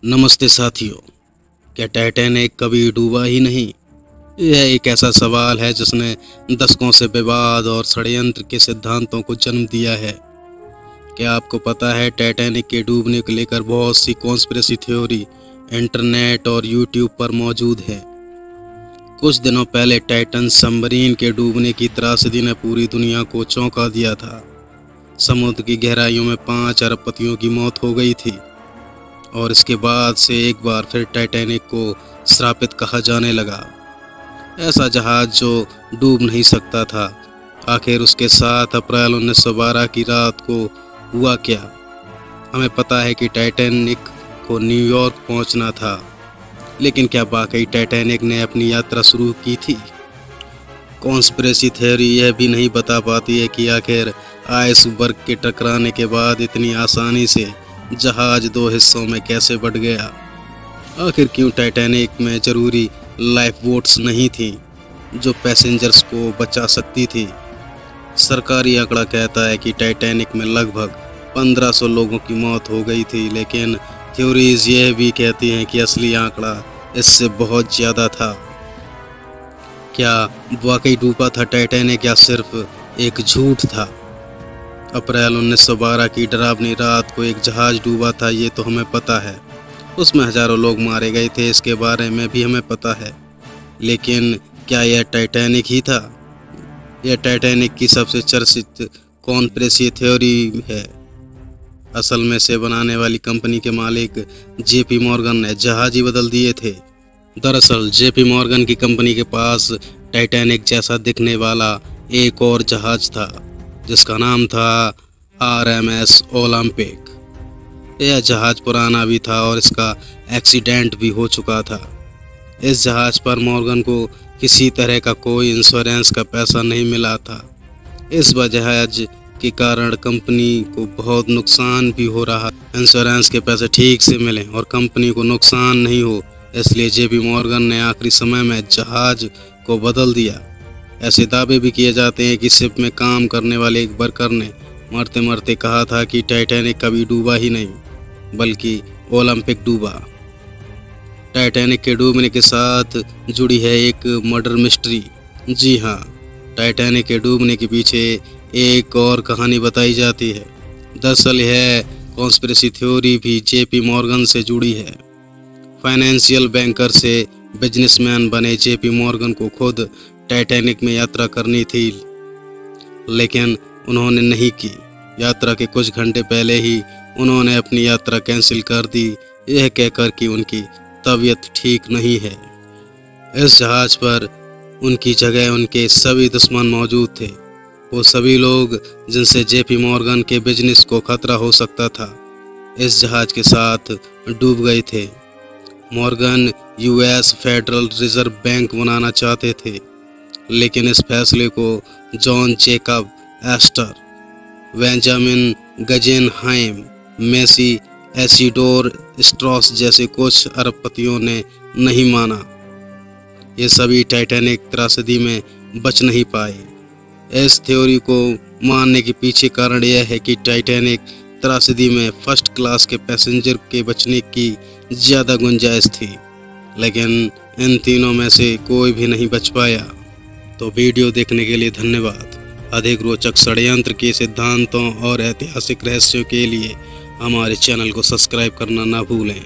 नमस्ते साथियों। क्या टाइटैनिक कभी डूबा ही नहीं? यह एक ऐसा सवाल है जिसने दशकों से विवाद और षड्यंत्र के सिद्धांतों को जन्म दिया है। क्या आपको पता है टाइटैनिक के डूबने को लेकर बहुत सी कॉन्स्पिरेसी थ्योरी इंटरनेट और यूट्यूब पर मौजूद है। कुछ दिनों पहले टाइटन सबमरीन के डूबने की त्रासदी ने पूरी दुनिया को चौंका दिया था। समुद्र की गहराइयों में 5 अरबपतियों की मौत हो गई थी और इसके बाद से एक बार फिर टाइटैनिक को श्रापित कहा जाने लगा। ऐसा जहाज जो डूब नहीं सकता था, आखिर उसके साथ अप्रैल 1912 की रात को हुआ क्या? हमें पता है कि टाइटैनिक को न्यूयॉर्क पहुंचना था, लेकिन क्या वाकई टाइटैनिक ने अपनी यात्रा शुरू की थी? कॉन्स्पिरेसी थ्योरी यह भी नहीं बता पाती है कि आखिर आइसबर्ग के टकराने के बाद इतनी आसानी से जहाज 2 हिस्सों में कैसे बट गया। आखिर क्यों टाइटैनिक में जरूरी लाइफ बोट्स नहीं थी जो पैसेंजर्स को बचा सकती थी? सरकारी आंकड़ा कहता है कि टाइटैनिक में लगभग 1500 लोगों की मौत हो गई थी, लेकिन थ्योरीज यह भी कहती हैं कि असली आंकड़ा इससे बहुत ज़्यादा था। क्या वाकई डूबा था टाइटैनिक या सिर्फ एक झूठ था? अप्रैल 1912 की डरावनी रात को एक जहाज डूबा था, ये तो हमें पता है। उसमें हजारों लोग मारे गए थे, इसके बारे में भी हमें पता है। लेकिन क्या यह टाइटैनिक ही था? यह टाइटैनिक की सबसे चर्चित कॉन्स्पिरेसी थ्योरी है। असल में इसे बनाने वाली कंपनी के मालिक जेपी मॉर्गन ने जहाज ही बदल दिए थे। दरअसल जेपी मॉर्गन की कंपनी के पास टाइटैनिक जैसा दिखने वाला एक और जहाज था जिसका नाम था RMS ओलंपिक। यह जहाज पुराना भी था और इसका एक्सीडेंट भी हो चुका था। इस जहाज पर मॉर्गन को किसी तरह का कोई इंश्योरेंस का पैसा नहीं मिला था। इस जहाज के कारण कंपनी को बहुत नुकसान भी हो रहा। इंश्योरेंस के पैसे ठीक से मिलें और कंपनी को नुकसान नहीं हो, इसलिए जेपी मॉर्गन ने आखिरी समय में जहाज को बदल दिया। ऐसे दावे भी किए जाते हैं कि शिप में काम करने वाले एक वर्कर ने मरते मरते कहा था कि टाइटैनिक कभी डूबा ही नहीं, बल्कि ओलंपिक डूबा। टाइटैनिक के डूबने के साथ जुड़ी है एक मर्डर मिस्ट्री। जी हाँ, टाइटैनिक के डूबने के पीछे एक और कहानी बताई जाती है। दरअसल यह कॉन्स्पिरेसी थ्योरी भी जेपी मॉर्गन से जुड़ी है। फाइनेंशियल बैंकर से बिजनेसमैन बने जेपी मॉर्गन को खुद टाइटैनिक में यात्रा करनी थी, लेकिन उन्होंने नहीं की। यात्रा के कुछ घंटे पहले ही उन्होंने अपनी यात्रा कैंसिल कर दी, यह कहकर कि उनकी तबीयत ठीक नहीं है। इस जहाज पर उनकी जगह उनके सभी दुश्मन मौजूद थे, वो सभी लोग जिनसे जेपी मॉर्गन के बिजनेस को खतरा हो सकता था, इस जहाज के साथ डूब गए थे। Morgan US federal reserve bank बनाना चाहते थे, लेकिन इस फैसले को John Jacob Astor, Benjamin Guggenheim, Macy Isidor Straus जैसे कुछ अरबपतियों ने नहीं माना। ये सभी टाइटैनिक त्रासदी में बच नहीं पाए। इस थ्योरी को मानने के पीछे कारण यह है कि टाइटैनिक त्रासदी में फर्स्ट क्लास के पैसेंजर के बचने की ज़्यादा गुंजाइश थी, लेकिन इन तीनों में से कोई भी नहीं बच पाया। तो वीडियो देखने के लिए धन्यवाद। अधिक रोचक षड्यंत्र के सिद्धांतों और ऐतिहासिक रहस्यों के लिए हमारे चैनल को सब्सक्राइब करना ना भूलें।